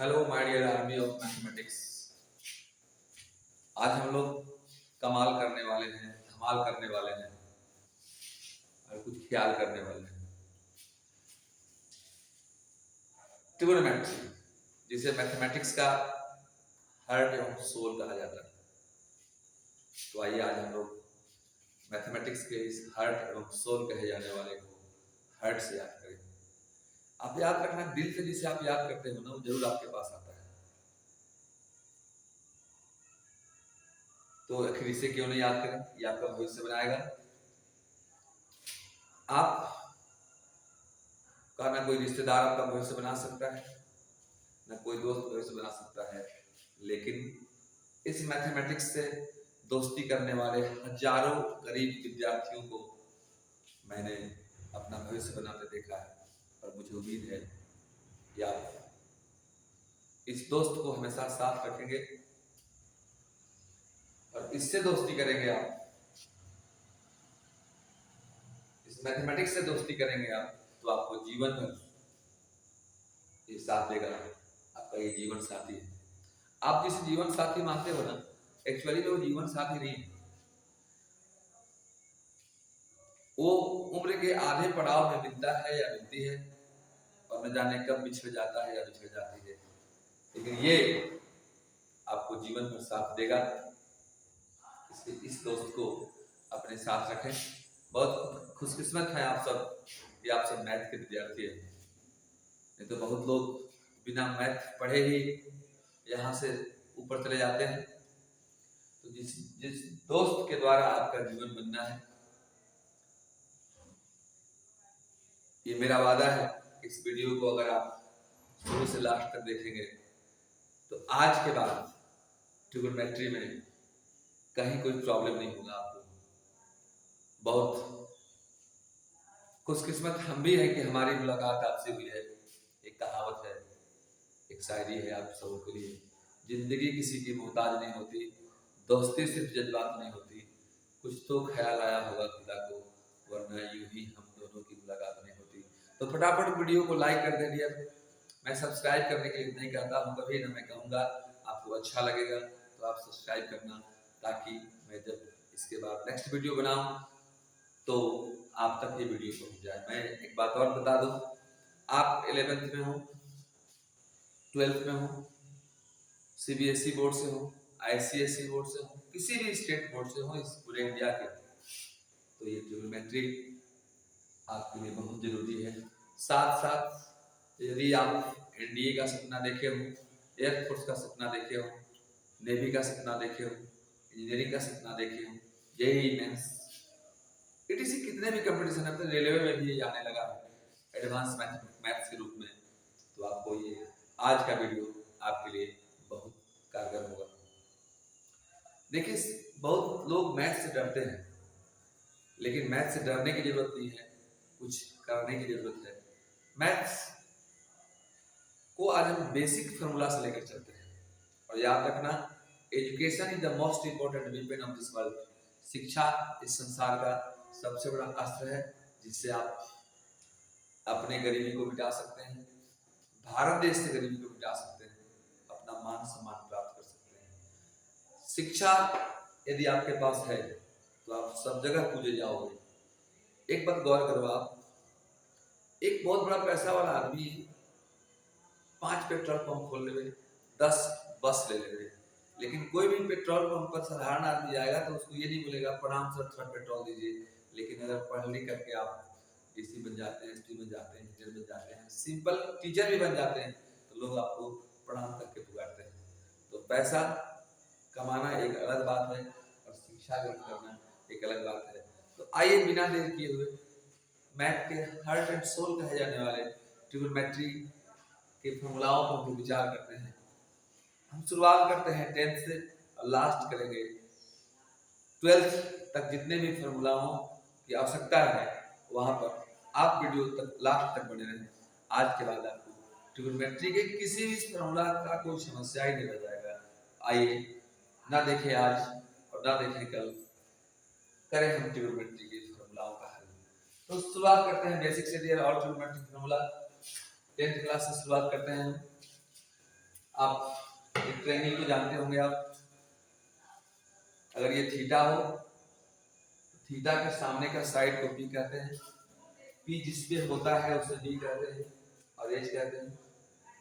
Hello my dear army of mathematics. आज हम लोग कमाल करने वाले हैं, धमाल करने वाले हैं और कुछ ख्याल करने वाले हैं। ट्रिगोनोमेट्री, जिसे मैथमेटिक्स का हार्ट एवं सोल कहा जाता है। तो आइए आज हम लोग मैथमेटिक्स के इस हार्ट एवं सोल कहे जाने वाले को हार्ट से याद करें। आप याद रखना, दिल से जिसे आप याद करते हो ना, वो जरूर आपके पास आता है। तो आखिर इसे क्यों नहीं याद करें? ये आपका भविष्य बनाएगा। आप का ना कोई रिश्तेदार आपका भविष्य बना सकता है, ना कोई दोस्त भविष्य बना सकता है, लेकिन इस मैथमेटिक्स से दोस्ती करने वाले हजारों गरीब विद्यार्थियों को मैंने अपना भविष्य बनाते देखा है और मुझे उम्मीद है कि आप इस दोस्त को हमेशा साथ रखेंगे और इससे दोस्ती करेंगे। आप इस मैथमेटिक्स से दोस्ती करेंगे आप, तो आपको जीवन भर ये साथ देगा। आपका ये जीवन साथी है। आप जिसे जीवन साथी मानते हो ना, एक्चुअली में वो जीवन साथी नहीं है। वो उम्र के आधे पड़ाव में मिलता है या मिलती है और न जाने कब बिछड़ जाता है या बिछड़ जाती है, लेकिन ये आपको जीवन भर साथ देगा। इसलिए इस दोस्त को अपने साथ रखें। बहुत खुशकिस्मत है आप सब कि आप सब मैथ के विद्यार्थी हैं। नहीं तो बहुत लोग बिना मैथ पढ़े ही यहाँ से ऊपर चले जाते हैं। तो जिस दोस्त के द्वारा आपका जीवन बनना है, ये मेरा वादा है। इस वीडियो को अगर आप शुरू से लास्ट तक देखेंगे तो आज के बाद ट्रिगोनोमेट्री में कहीं कोई प्रॉब्लम नहीं होगा आपको। बहुत खुशकिस्मत हम भी हैं कि हमारी मुलाकात आपसे हुई है। एक कहावत है, एक शायरी है आप सबों के लिए, जिंदगी किसी की मोहताज नहीं होती, दोस्ती सिर्फ जज्बात नहीं होती, कुछ तो ख्याल आया होगा खुदा को, वरना यूं ही हम दोनों की मुलाकात नहीं होती। तो फटाफट वीडियो को लाइक कर दे डियर। मैं सब्सक्राइब करने के लिए नहीं कहता हूँ कभी ना, मैं कहूँगा आपको अच्छा लगेगा तो आप सब्सक्राइब करना, ताकि मैं जब इसके बाद नेक्स्ट वीडियो बनाऊँ तो आप तक ये वीडियो पहुँच जाए। मैं एक बात और बता दूँ, आप 11th में हो, 12th में हो, सीबीएसई बोर्ड से हो, आईसीएसई बोर्ड से हो, किसी भी स्टेट बोर्ड से हो इस पूरे इंडिया के, तो ये ट्रिगोनोमेट्री आपके लिए बहुत जरूरी है। साथ साथ यदि आप एनडीए का सपना देखे हो, एयरफोर्स का सपना देखे हो, नेवी का सपना देखे हो, इंजीनियरिंग का सपना देखे हो, जेईई मेंस, ईटीसी कितने भी कंपटीशन है, तो रेलवे में भी ये आने लगा है एडवांस मैथ्स के रूप में, तो आपको ये आज का वीडियो आपके लिए बहुत कारगर होगा। देखिए, बहुत लोग मैथ से डरते हैं, लेकिन मैथ से डरने की जरूरत नहीं है, कुछ करने की जरूरत है। मैथ्स को आज हम बेसिक फॉर्मूला से लेकर चलते हैं और याद रखना, education is the most important weapon of this world. शिक्षा इस संसार का सबसे बड़ा अस्त्र है, जिससे आप अपने गरीबी को मिटा सकते हैं, भारत देश से गरीबी को मिटा सकते हैं, अपना मान सम्मान प्राप्त कर सकते हैं। शिक्षा यदि आपके पास है तो आप सब जगह पूजे जाओगे। एक बात गौर करो, आप एक बहुत बड़ा पैसा वाला आदमी 5 पेट्रोल पंप खोल ले, 10 बस ले ले, लेकिन कोई भी पेट्रोल पंप पर साधारण आदमी जाएगा तो उसको ये नहीं बोलेगा प्रणाम सर थोड़ा पेट्रोल दीजिए। लेकिन अगर पढ़ लिख करके आप डीसी बन जाते हैं, एसपी बन जाते हैं, इंजीनियर बन जाते हैं, सिंपल टीचर भी बन जाते हैं, तो लोग आपको प्रणाम करके पुकारते हैं। तो पैसा कमाना एक अलग बात है और शिक्षा ग्रहण करना एक अलग बात है। तो आइए बिना देर किए हुए मैथ के हार्ट एंड सोल कहे जाने वाले ट्रिगोनोमेट्री के फॉर्मूलाओं पर हम विचार करते हैं। हम शुरुआत करते हैं 10th से और लास्ट करेंगे 12th तक। जितने भी फॉर्मूलाओं की आवश्यकता है वहां पर आप वीडियो तक लास्ट तक बने रहें। आज के बाद आपको ट्रिगोनोमेट्री के किसी भी फॉर्मूला का कोई समस्या ही नहीं रह जाएगा। आइए ना देखें आज और ना देखें कल, करें हम ट्रिगोनोमेट्री के फॉर्मूलाओं का हल। तो शुरुआत करते हैं बेसिक से डियर। और ट्रिगोनोमेट्री फॉर्मूला 10th क्लास से शुरुआत करते हैं। आप एक ट्रायंगल को जानते होंगे आप, अगर ये थीटा हो, थीटा के सामने का साइड को पी कहते हैं, पी जिस पे होता है उसे बी कहते हैं और एच कहते हैं।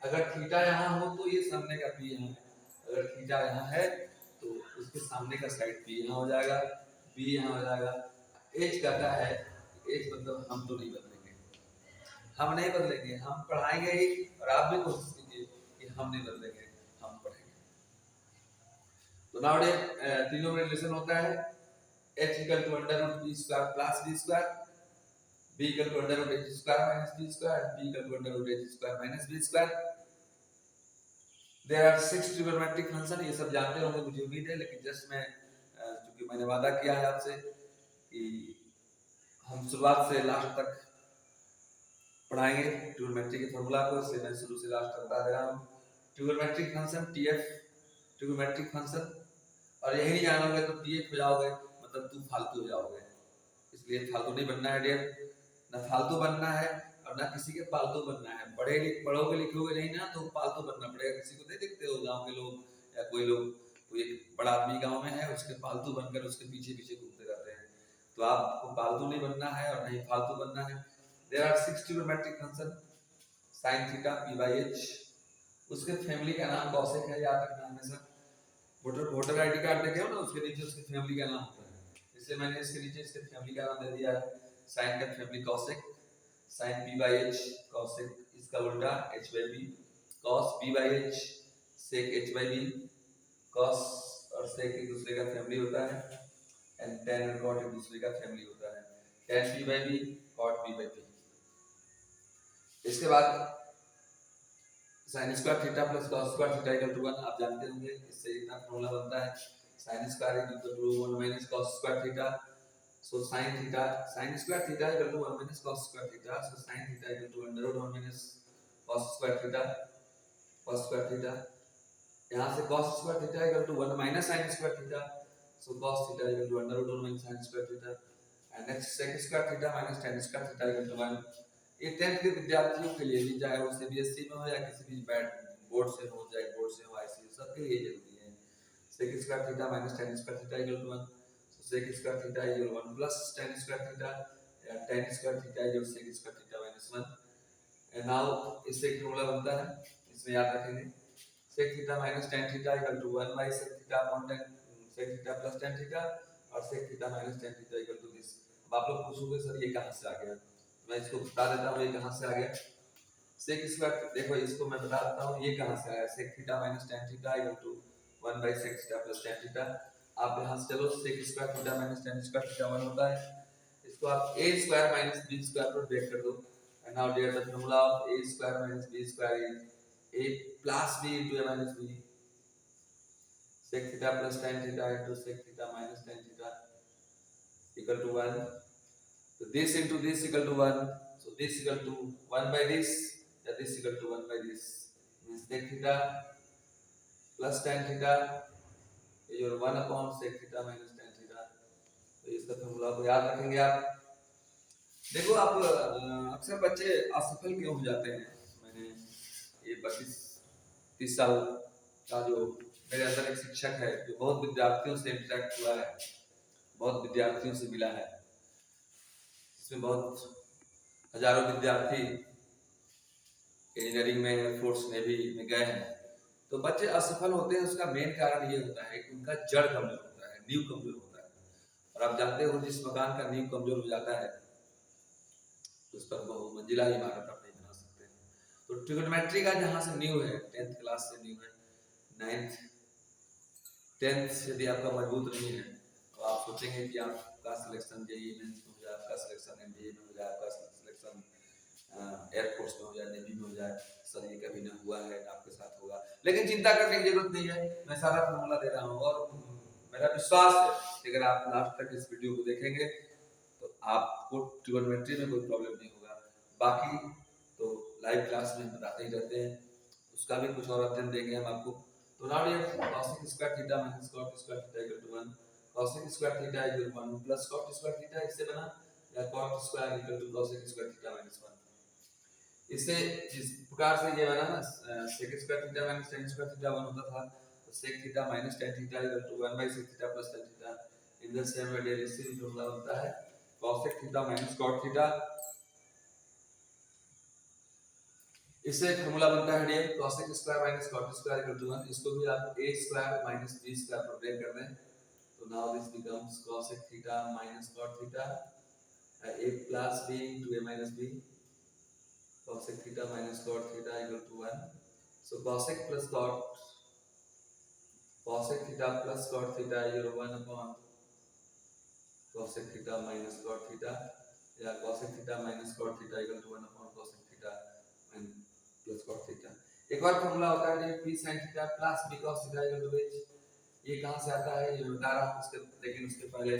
अगर थीटा यहाँ हो तो ये सामने का पी यहाँ है, अगर थीटा यहाँ है तो उसके सामने का साइड पी यहाँ हो जाएगा, बी यहाँ हो जाएगा। एच कहता है, एच मतलब हम तो नहीं बदलेंगे, हम नहीं बदलेंगे, हम पढ़ाएंगे ही, और आप भी कोशिश कीजिए कि हम नहीं बदलेंगे, हम पढ़ेंगे। तो नाउ तीनों में रिलेशन होता है h equal to under root B square plus B square, b equal to under root h square minus b square, b equal to under root h square minus b square. There are 6 trigonometric function, ये सब जानते होंगे मुझे उम्मीद है, लेकिन just मैं क्योंकि मैंने वादा किया है आपसे कि हम शुरुआत से लास्ट तक पढ़ाएंगे ट्रिगोनोमेट्री के फार्मूला को, इसलिए मैं शुरू से लास्ट तक बता दे रहा हूँ। Trigonometric function TF trigonometric function, और यही नहीं जानोगे तो TF हो जाओगे, मतलब तुम फालतू हो जाओगे, इसलिए फालतू नहीं बनना है डियर, ना फालतू बनना है और ना किसी के पालतू बनना है। पढ़ोगे लिखोगे नहीं ना तो पालतू बनना पड़ेगा, किसी को नहीं देखते हो गांव के लोग या कोई लोग, कोई बड़ा आदमी गांव में है उसके पालतू बनकर उसके पीछे पीछे घूमते रहते हैं, तो आपको पालतू नहीं बनना है और नहीं फालतू बनना है। There are 6 trigonometric function sin theta p/h, उसके फैमिली का नाम कॉसेक है, याद रखना हमेशा। वोटर आईडी कार्ड देखे हो ना, उसके नीचे उसकी फैमिली का नाम होता है, इसलिए मैंने इसके नीचे इसके फैमिली का नाम दे दिया है साइन का family cosec, sign p/h cosec इसका उल्टा h/b, cos p/h sec h/b, cos और sec एक दूसरे का फैमिली होता है, एंड tan और cot एक दूसरे का फैमिली होता है, tan p/b cot p/p। इसके बाद sin square theta plus cos square theta equal to 1, आप जानते होंगे, इससे इतना फॉर्मूला बनता है sin square equal to 1 minus cos square theta. So sin theta sin square theta equal to 1 minus cos square theta, so sin theta equal to under root 1 minus cos square theta, cos square theta. यहां से cos square theta equal to 1 minus sin square theta, so cos theta equal to under root 1 minus sin square theta, and next sec square theta minus tan square theta equal to 1। ये 10th के विद्यार्थियों के लिए भी, चाहे वो CBSE में हो या किसी भी बोर्ड से हो, चाहे बोर्ड से हो आईसीएसई, सबके लिए जरूरी है। sec square theta minus tan square theta equal to 1, so sec square theta equal 1 plus tan square theta, या tan square theta equal sec square theta minus 1। And now इससे एक फॉर्मूला बनता है, इसमें याद रखेंगे sec theta minus tan theta equal to 1 by sec theta upon tan sec theta plus tan theta, और sec theta minus tan theta equal to this. अब आप लोग पूछोगे सर ये कहां से आ गया, मैं इसको बता देता हूँ ये कहाँ से आ गया। sec स्क्वायर, देखो इसको मैं बता देता हूँ ये कहाँ से आया, sec theta minus tan theta equal to 1 by sec theta plus tan theta. आप यहाँ से चलो sec square theta minus tan square theta 1 होता है, इसको आप a square minus b square पर ब्रेक कर दो, and now dear the formula of a square minus b square is a plus b into a minus b, sec theta plus tan theta into sec theta minus tan theta equal to 1। So this into this equal to 1, so this equal to 1 by this, that is equal to 1 by this, means sec theta plus tan theta is your 1 upon sec theta minus tan theta। तो इसका formula को याद रखेंगे आप। देखो आप अक्सर बच्चे असफल क्यों हो जाते हैं, मैंने ये 32-30 साल का जो मेरे अंदर एक शिक्षक है जो बहुत विद्यार्थियों से इंटरेक्ट हुआ है, बहुत विद्यार्थियों से मिला है, इसमें बहुत हजारों विद्यार्थी इंजीनियरिंग में, एयरफोर्स, नेवी में गए हैं, तो बच्चे असफल होते हैं। उसका मेन कारण ये होता है कि उनका जड़ कमजोर होता है, नींव कमजोर होता है, और आप जानते हो जिस मकान का नींव कमजोर हो जाता है उस पर बहुमंजिला इमारत आप नहीं बना सकते। तो ट्रिगोनोमेट्री का जहाँ से नींव है, 10th क्लास से नींव है, 9th 10th यदि आपका मजबूत नहीं है तो आप सोचेंगे कि आपका सिलेक्शन जेईई मेंस में हो जाए, आपका सिलेक्शन एमबीए में हो जाए, आपका सिलेक्शन एयरफोर्स में हो जाए, नेवी में हो जाए, सर ये कभी ना हुआ है, आपके साथ होगा, लेकिन चिंता करने की जरूरत नहीं है, मैं सारा फॉर्मूला दे रहा हूँ, और मेरा विश्वास है कि अगर आप लास्ट तक इस वीडियो को देखेंगे तो आपको ट्रिगोनोमेट्री में कोई प्रॉब्लम नहीं होगा। बाकी तो लाइव क्लास में बताते ही रहते हैं, उसका भी कुछ और अध्ययन देंगे हम आपको। तो now dear cosec square theta minus cot square theta equal to 1, cosec square theta equal to 1 plus cot square theta, इससे बना, या cot square equal to cosec square theta minus 1। इससे जिस प्रकार से ये बना ना sec square theta minus tan square theta 1 होता था, तो sec theta minus tan theta equal to 1 by sec theta plus tan theta. In the same way derivative formula बनता है cos theta minus cot theta. इससे formula बनता है dear cos square minus cot square equal to 1। इसको भी आप a square minus b square पर break कर दें, तो now this becomes cos theta minus cot theta a plus b into a minus b, cos theta minus cot theta equal to 1. So cos plus cot, cos theta plus cot theta equal to 1 upon cos theta minus cot theta, या cos theta minus cot theta equal to 1 upon cos theta plus cot theta। एक और formula होता है p sin theta plus b cos theta equal to h। ये कहाँ से आता है ये बता रहा हूँ उसके, लेकिन उसके पहले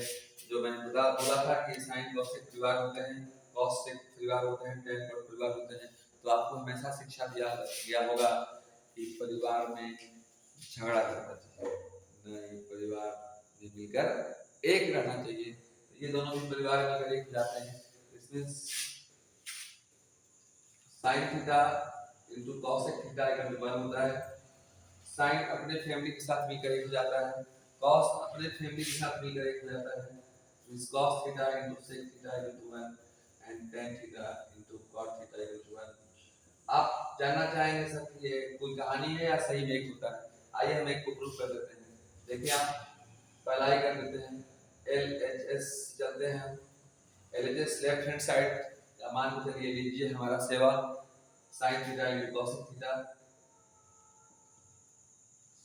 जो मैंने बोला था कि sin cos परिवार होते हैं, cos परिवार होते हैं, tan cot परिवार होते हैं। तो आपको हमेशा शिक्षा दिया गया होगा कि परिवार में झगड़ा करना चाहिए, नहीं परिवार में मिलकर एक रहना चाहिए। ये दोनों भी परिवार में अगर एक जाते हैं, इसमें sin theta into cos theta equal to 1 होता है। sin अपने फैमिली के साथ मिलकर एक हो जाता है, cos अपने फैमिली के साथ मिलकर एक हो जाता है। This cos theta into sec theta equal to 1 and tan theta into cot theta equal to 1। आप जानना चाहेंगे सर कि ये कोई कहानी है या सही में एक होता है? आइए हम एक को प्रूव कर देते हैं। देखिए आप पहला ही कर देते हैं, LHS चलते हैं। LHS लेफ्ट हैंड साइड या मान के चलिए लीजिए हमारा सेवा sin theta into cos theta,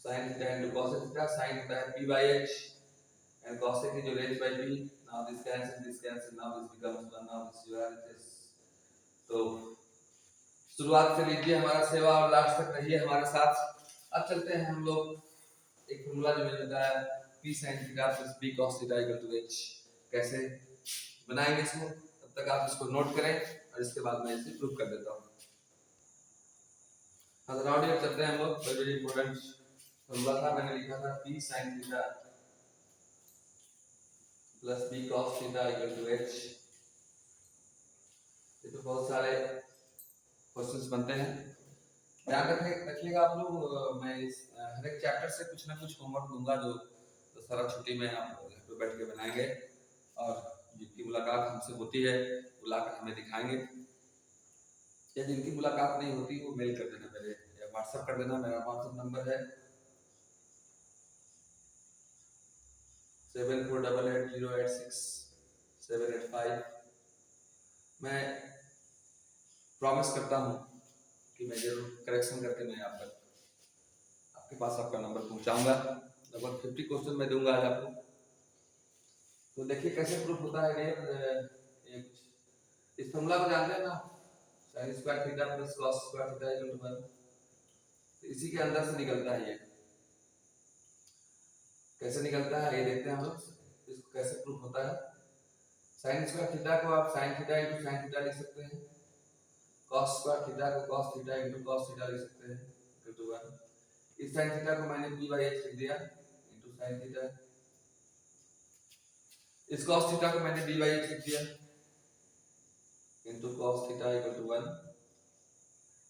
sin theta into cos theta, sin theta है p by h and cos is your h by p। Now this cancel, now this becomes 1, now this your LHS। तो शुरुआत से लीजिए हमारा सेवा और last तक रहिए हमारे साथ। अब चलते हैं हम लोग एक फॉर्मूला जो मैंने बताया p sin theta plus b cos theta equal to h, कैसे बनाएंगे इसको, तब तक आप इसको नोट करें और इसके बाद मैं इसे प्रूव कर देता हूँ। अब नाउ चलते हैं हम लोग, वेरी इंपॉर्टेंट फॉर्मूला था, मैंने लिखा था p sin theta plus b cos theta equal to h। ये तो बहुत सारे क्वेश्चंस बनते हैं, ध्यान रखिएगा आप लोग। मैं इस हर एक चैप्टर से कुछ ना कुछ होमवर्क दूंगा जो तो सारा छुट्टी में आप घर पे बैठ के बनाएंगे और जिनकी मुलाकात हमसे होती है वो लाकर हमें दिखाएंगे, या जिनकी मुलाकात नहीं होती वो मेल कर देना मेरे या व्हाट्सएप कर देना। मेरा व्हाट्सएप नंबर है 7488086785। मैं प्रॉमिस करता हूँ कि मैं जरूर करेक्शन करके मैं आपके पास आपका नंबर पहुंचाऊंगा। लगभग 50 क्वेश्चन मैं दूंगा आज आपको। तो देखिए कैसे प्रूफ होता है ये इस फॉर्मूला को जानते हैं ना, sin square theta plus cos square theta equal to 1। तो इसी के अंदर से निकलता है, ये कैसे निकलता है ये देखते हैं हम लोग, इसको कैसे प्रूफ होता है। sin स्क्वायर थीटा को आप sin theta into sin theta लिख सकते हैं, cos स्क्वायर थीटा को cos theta into cos theta लिख सकते हैं इक्वल टू 1। इस sin थीटा को मैंने p by h लिख दिया इनटू sin थीटा, इस cos थीटा को मैंने b by h लिख दिया into cos theta equal to 1।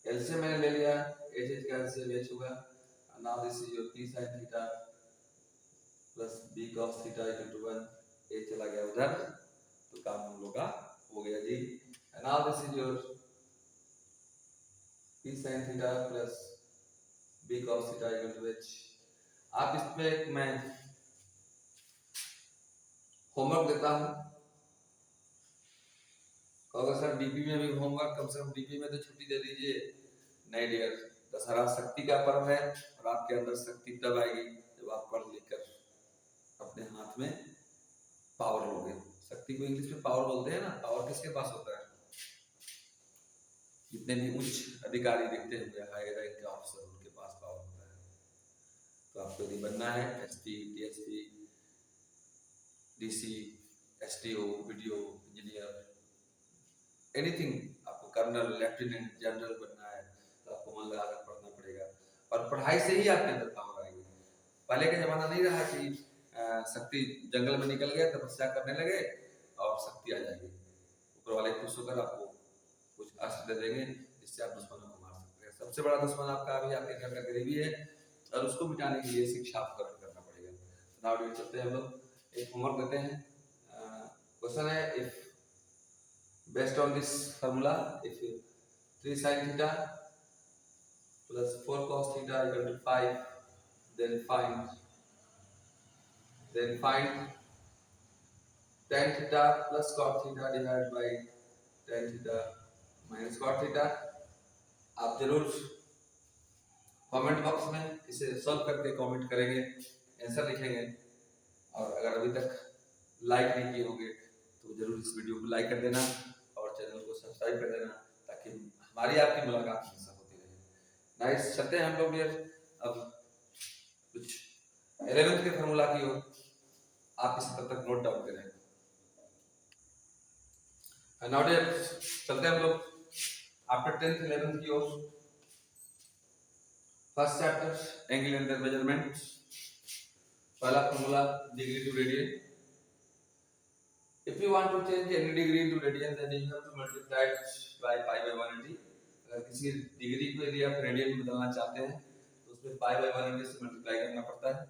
LCM मैंने ले लिया, h h का एलसीएम h होगा। Now this is your p sin theta plus b cos theta equal to 1। a चला गया उधर तो काम हम लोग का हो गया जी। Now this is your p sin theta plus b cos theta equal to h। आप इसमें मैं होमवर्क देता हूं, अगर सर डीपी में भी होमवर्क, कम से कम डीपी में तो छुट्टी दे दीजिए। नहीं डियर, दशहरा शक्ति का पर्व है और आपके अंदर शक्ति तब आएगी जब आप पढ़ लिख कर अपने हाथ में पावर लोगे। शक्ति को इंग्लिश में पावर बोलते हैं ना, पावर किसके पास होता है? जितने भी उच्च अधिकारी दिखते होंगे, हाई रैंक के ऑफिसर, उनके पास पावर होता है। तो आपको यदि बनना है SP, DSP, DC, STO, video engineer, anything, आपको कर्नल, लेफ्टिनेंट, जनरल बनना है तो आपको मन लगाकर पढ़ना पड़ेगा और पढ़ाई से ही आपके अंदर पावर आएगी। पहले का जमाना नहीं रहा कि शक्ति जंगल में निकल गया तपस्या करने लगे और शक्ति आ जाएगी। ऊपर वाले खुश होकर आपको कुछ अस्त्र दे देंगे जिससे आप दुश्मनों को मार सकते हैं। सबसे बड़ा दुश्मन आपका अभी आपके घर का गरीबी है और उसको मिटाने के लिए शिक्षा आपको ग्रहण करना पड़ेगा। नाउ चलते हैं हम लोग एक होमवर्क देते हैं। क्वेश्चन है, if based on this formula, if 3 sin theta plus 4 cos theta equal to 5, then find tan theta plus cot theta divided by tan theta minus cot theta। आप जरूर कमेंट बॉक्स में इसे solve करके comment करेंगे, answer लिखेंगे, और अगर अभी तक लाइक नहीं किए होंगे तो जरूर इस वीडियो को लाइक कर देना और चैनल को सब्सक्राइब कर देना ताकि हमारी आपकी मुलाकात हमेशा होती रहे। नाइस, चलते हैं हम लोग यार अब कुछ 11th के फार्मूला की ओर। आप इसे तब तक नोट डाउन करें। नाउडेज चलते हैं हम लोग आफ्टर 10th 11th की ओर। First chapter angle and their measurement. पहला formula degree to radian. If you want to change any degree into radian, then you have to multiply it by pi by 180। अगर किसी degree को यदि आप radian में बदलना चाहते हैं तो उसमें pi by 180 से मल्टीप्लाई करना पड़ता है।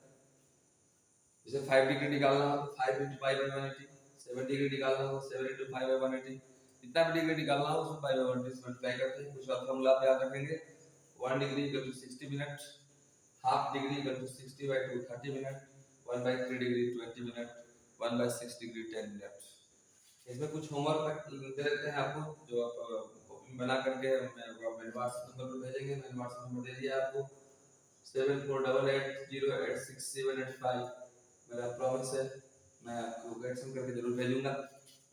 जैसे 5 डिग्री निकालना हो तो 5 into pi by 180, 7 डिग्री निकालना हो 7 into pi by 180, जितना भी डिग्री निकालना हो उसमें pi by 180 से मल्टीप्लाई करते हैं। कुछ और फार्मूला आप याद रखेंगे। 1 degree equal to 60 minute, half degree equal to 60 by 2 30 minute, 1 by 3 degree 20 minute, 1 by 6 degree 10 minute. इसमें कुछ होमवर्क दे देते हैं आपको जो आप कॉपी बना करके मेरे व्हाट्सएप नंबर पर भेजेंगे। मैंने व्हाट्सएप नंबर दे दिया आपको 7488086785। मेरा प्रॉमिस है, मैं आपको करेक्शन करके जरूर भेजूंगा।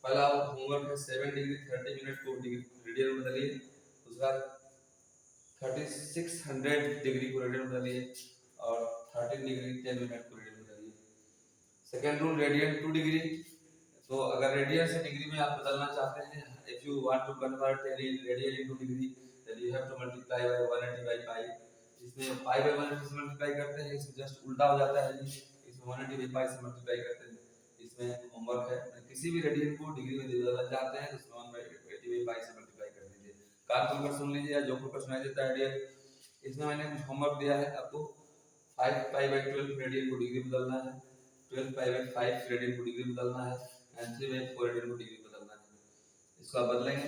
पहला होमवर्क है 7 डिग्री 30 मिनट को रेडियन में बदलिए। दूसरा 3600 डिग्री को रेडियन में बदलिए और 13 डिग्री 10 मिनट को रेडियन में बदलिए। Second rule radian two degree. तो अगर रेडियन से डिग्री में आप बदलना चाहते हैं, if you want to convert any radian into degree, then you have to multiply by 180 by pi। इसमें pi by 180 से मल्टीप्लाई करते हैं, इसमें जस्ट उल्टा हो जाता है जी। इसमें 180 by pi से मल्टीप्लाई करते हैं। इसमें होमवर्क है, किसी भी रेडियन को डिग्री में बदलना चाहते हैं तो उसमें 180 by pi से मल्टीप्लाई कर दीजिए। कान खोलकर सुन लीजिए, जो आपको सुनाई देता है डियर। इसमें मैंने कुछ होमवर्क दिया है आपको। 5 pi by 12 रेडियन को डिग्री बदलना है, 12 pi by 5 रेडियन को डिग्री बदलना है, एंड 3 by 4 रेडियन को डिग्री बदलना है। इसको आप बदलेंगे।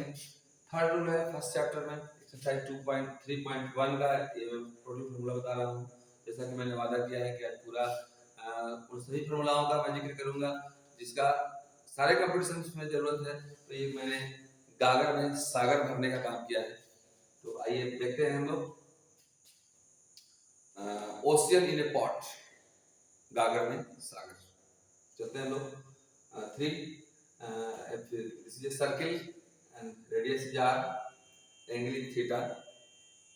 थर्ड रूल है फर्स्ट चैप्टर में एक्सरसाइज 2.3.1 का टोटल फार्मूला बता रहा हूँ। जैसा कि मैंने वादा किया है कि आज पूरा उन सभी फार्मूलाओं का मैं जिक्र करूंगा जिसका सारे कंपटीशन में जरूरत है। तो ये मैंने गागर में सागर भरने का काम किया है। तो आइए देखते हैं हम लोग ओशियन इन ए पॉट, गागर में सागर। चलते हैं लोग। 3 this is a circle and radius is r, angle is theta,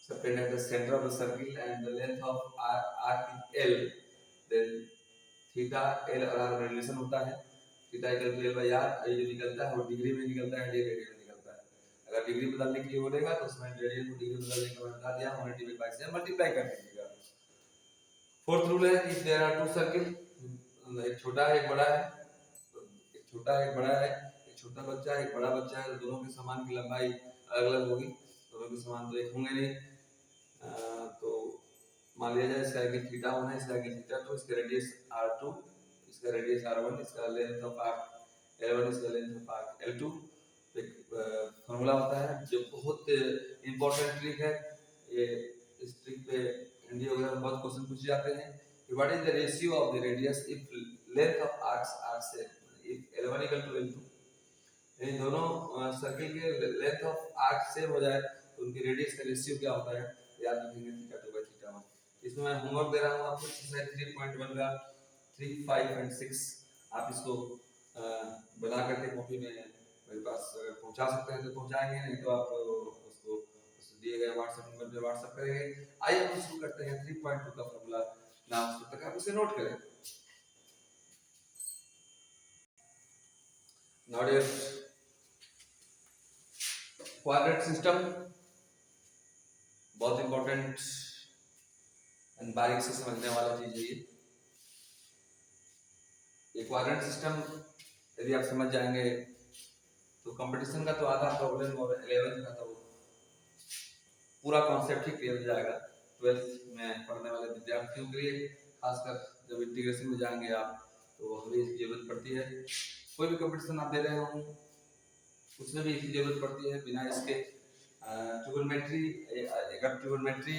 subtend at the center of the circle and the length of arc is l, then theta l और r relation होता है। theta equal to l by r। ये जो निकलता है वो degree में निकलता है, ये रेडियन में निकलता है। अगर डिग्री बदलने के लिए बोलेगा तो उसमें रेडियन को डिग्री बदलने का मैं बता दिया, 180 by pi से मल्टीप्लाई कर दीजिएगा। फोर्थ रूल है if there are two circle, एक छोटा है एक बड़ा है, एक छोटा है एक बड़ा है, एक छोटा बच्चा है एक बड़ा बच्चा है, तो दोनों के समान की लंबाई अलग अलग होगी, दोनों के समान तो एक होंगे नहीं। तो मान लिया जाए इसका एंगल थीटा 1 है, इसका एंगल थीटा 2, इसका रेडियस r2, इसका रेडियस r1, इसका लेंथ ऑफ आर्क l1, इसका लेंथ ऑफ आर्क l2। एक फार्मूला होता है जो बहुत इंपॉर्टेंट ट्रिक है। ये इस ट्रिक पे एनडीए वगैरह में बहुत क्वेश्चन पूछे जाते हैं कि what is the ratio of the radius if length of arcs are same, if l1 equal to l2, यानी दोनों सर्किल के लेंथ ऑफ आर्क सेम हो जाए तो उनकी रेडियस का रेशियो क्या होता है, याद रखेंगे थीटा 2 बाय थीटा 1। इसमें मैं होमवर्क दे रहा हूं आपको एक्सरसाइज 3.1 का 3, 5 एंड 6। आप इसको बना करके कॉपी में मेरे पास अगर पहुंचा सकते हैं तो पहुंचाएंगे, नहीं तो आप उसको दिए गए व्हाट्सएप नंबर पे व्हाट्सएप करेंगे। आइए हम शुरू करते हैं 3.2 का फार्मूला। नाम तक आप इसे नोट करें। नॉट क्वाड्रेंट सिस्टम बहुत इंपॉर्टेंट एंड बारीक से समझने वाला चीज है ये क्वाड्रेंट सिस्टम। यदि आप समझ जाएंगे तो कंपटीशन का तो आधा प्रॉब्लम और 11th का तो पूरा कॉन्सेप्ट ही क्लियर हो जाएगा 12th में पढ़ने वाले विद्यार्थियों के लिए। खासकर जब इंटीग्रेशन में जाएंगे आप तो हमें इसकी जरूरत पड़ती है। कोई भी कंपटीशन आप दे रहे हो उसमें भी इसकी जरूरत पड़ती है। बिना इसके ट्रिगोनोमेट्री, अगर ट्रिगोनोमेट्री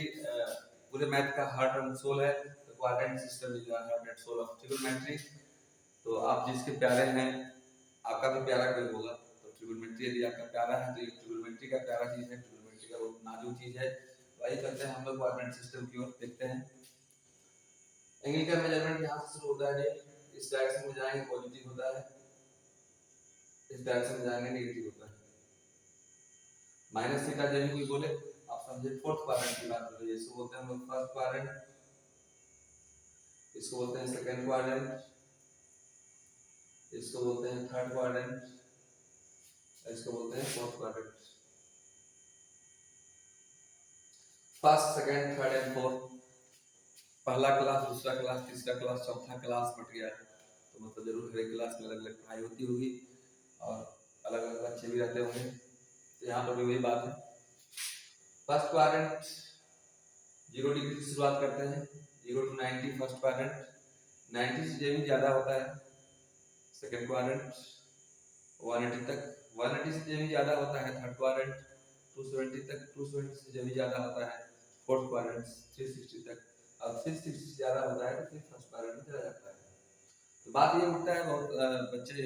पूरे मैथ का हार्ट एंड सोल है तो quadrant system is the heart and soul of trigonometry. तो आप जिसके प्यारे हैं, आपका भी प्यारा कोई होगा, तो ट्रिगोनोमेट्री यदि आपका प्यारा है तो ट्रिगोनोमेट्री का प्यारा चीज है, ट्रिगोनोमेट्री का बहुत नाजुक चीज है। वही करते हैं हम लोग क्वाड्रेंट सिस्टम की ओर देखते हैं। एंगल का मेजरमेंट यहाँ से शुरू होता है, इस डायरेक्शन में जाएंगे पॉजिटिव होता है, इस डायरेक्शन में जाएंगे नेगेटिव होता है। माइनस थीटा जब भी कोई बोले आप समझे फोर्थ क्वाड्रेंट की बात हो रही है। इसको बोलते हैं हम लोग फर्स्ट क्वाड्रेंट, इसको बोलते हैं सेकंड क्वाड्रेंट, इसको बोलते हैं थर्ड क्वाड्रेंट, इसको बोलते हैं fourth quadrant. First, second, third and fourth, पहला क्लास, दूसरा क्लास, तीसरा क्लास, चौथा क्लास बट गया है, तो मतलब जरूर हर एक क्लास में अलग अलग पढ़ाई होती होगी और अलग अलग बच्चे भी रहते होंगे। तो यहाँ पर भी वही बात है। फर्स्ट क्वाड्रेंट 0 डिग्री से शुरुआत करते हैं, 0 to 90 फर्स्ट क्वाड्रेंट, 90 से जो भी ज्यादा होता है सेकंड क्वाड्रेंट, 180 तक, 180 से जो भी ज्यादा होता है थर्ड क्वाड्रेंट, 270 तक, 270 से जो भी ज्यादा होता है फोर्थ क्वाड्रेंट, 360 तक, और 360 से ज्यादा होता है तो फिर फर्स्ट क्वाड्रेंट में चला जाता है। तो बात ये उठता है, बहुत बच्चे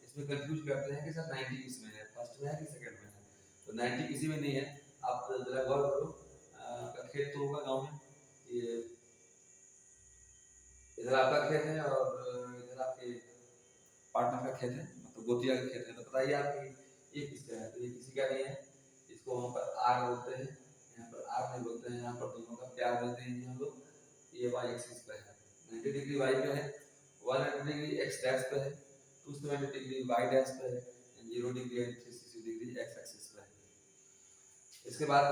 इसमें कंफ्यूज करते हैं कि सर 90 किस में है, फर्स्ट में है कि सेकंड में है। तो 90 किसी में नहीं है। आप जरा गौर करो, आपका खेत तो होगा गांव में, ये इधर आपका खेत है और इधर आपके पार्टनर का खेत है, मतलब गोतिया का खेत है। तो बताइए आप ये किसका है? तो ये किसी का नहीं है, इसको वहाँ पर आर बोलते हैं, यहाँ पर आर नहीं बोलते हैं, यहाँ पर दोनों का प्यार बोलते हैं हम लोग। ये वाई एक्सिस पे है, 90 डिग्री वाई पे है, 180 डिग्री एक्स डैश पे है, 270 डिग्री वाई डैश पे है, 0 degree and 360 degree x axis पे है। इसके बाद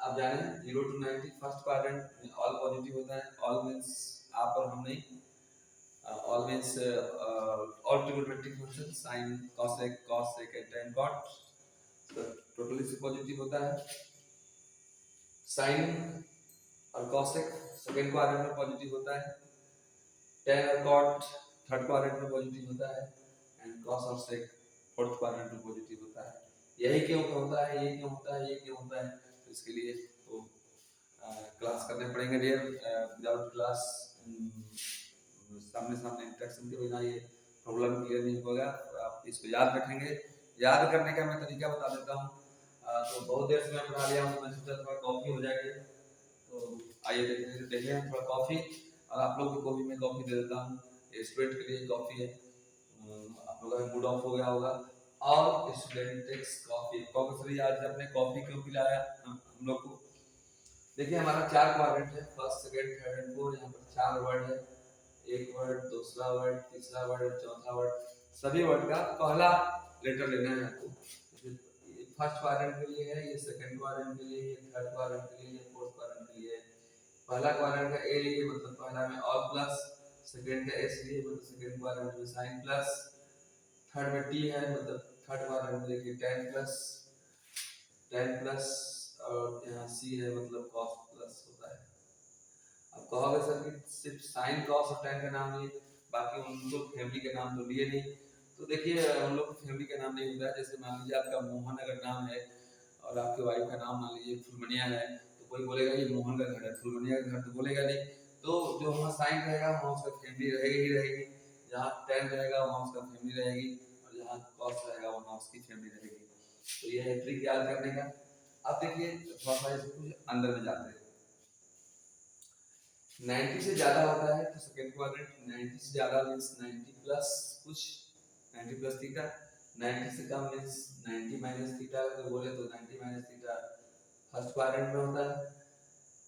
आप जाने 0 to 90 फर्स्ट क्वाड्रेंट में ऑल पॉजिटिव होता है। ऑल मींस आप और हम नहीं, all means all trigonometric functions sin, cosec, cosec and tan cot, तो टोटली से पॉजिटिव होता है। sin और cosec सेकंड क्वाड्रेंट में पॉजिटिव होता है, tan और cot थर्ड क्वाड्रेंट में पॉजिटिव होता है, एंड cos और sec फोर्थ क्वाड्रेंट में पॉजिटिव होता है। यही क्यों होता है, ये क्यों होता है, ये क्यों होता है, तो इसके लिए तो क्लास करने पड़ेंगे रियल, विदाउट क्लास सामने सामने इंटरेक्शन के बिना ये प्रॉब्लम क्लियर नहीं होगा। आप इसको याद रखेंगे। याद करने का मैं तरीका बता देता हूँ। तो बहुत देर से मैं पढ़ा लिया हूँ, मैं सोचा थोड़ा कॉफी हो जाएगी, तो आइए देखते हैं थोड़ा कॉफी, और आप लोग को भी मैं कॉफी दे देता हूँ। स्टूडेंट के लिए कॉफी है, आप लोगों का मूड ऑफ हो गया होगा, और स्टूडेंट टेक्स कॉफी। कंपल्सरी आज आपने कॉफी क्यों पिलाया हम लोग को? देखिए हमारा 4 क्वाड्रेंट है, first, second, third and fourth. यहाँ पर 4 वर्ड है, एक वर्ड, दूसरा वर्ड, तीसरा वर्ड, चौथा वर्ड। सभी वर्ड का पहला लेटर लेना है आपको। फर्स्ट क्वाड्रेंट के लिए है, ये सेकंड क्वाड्रेंट के लिए, ये थर्ड क्वाड्रेंट के लिए, ये फोर्थ क्वाड्रेंट के लिए। पहला क्वाड्रेंट का ए लिए मतलब पहला में ऑल प्लस, सेकंड का एस लिए मतलब सेकंड क्वाड्रेंट में साइन प्लस, थर्ड में टी है मतलब थर्ड क्वाड्रेंट में देखिए टेन प्लस, और यहाँ सी है मतलब कॉस प्लस होता है। अब कहोगे सर कि सिर्फ साइन कॉस और tan का नाम लिए, बाकी उन लोग फैमिली के नाम तो लिए नहीं। तो देखिए हम लोग फैमिली का नाम नहीं होता है। जैसे मान लीजिए आपका मोहन अगर नाम है और आपके वाइफ का नाम मान लीजिए फुलमनिया है, तो कोई बोलेगा ये मोहन का घर है, फुलमनिया का घर तो बोलेगा नहीं। तो जो वहाँ साइन रहेगा वहाँ उसका फैमिली रहेगी ही रहेगी, जहाँ tan रहेगा वहाँ उसका फैमिली रहेगी, और जहाँ कॉस रहेगा वहाँ उसकी फैमिली रहेगी। तो ये है ट्रिक याद करने का। अब देखिए थोड़ा सा इसको कुछ अंदर में जाते हैं। 90 से ज्यादा होता है तो सेकंड क्वाड्रेंट, 90 से ज्यादा मींस 90 प्लस कुछ, 90 प्लस थीटा, 90 से कम मींस 90 माइनस थीटा। अगर बोले तो 90 माइनस थीटा फर्स्ट क्वाड्रेंट में होता है।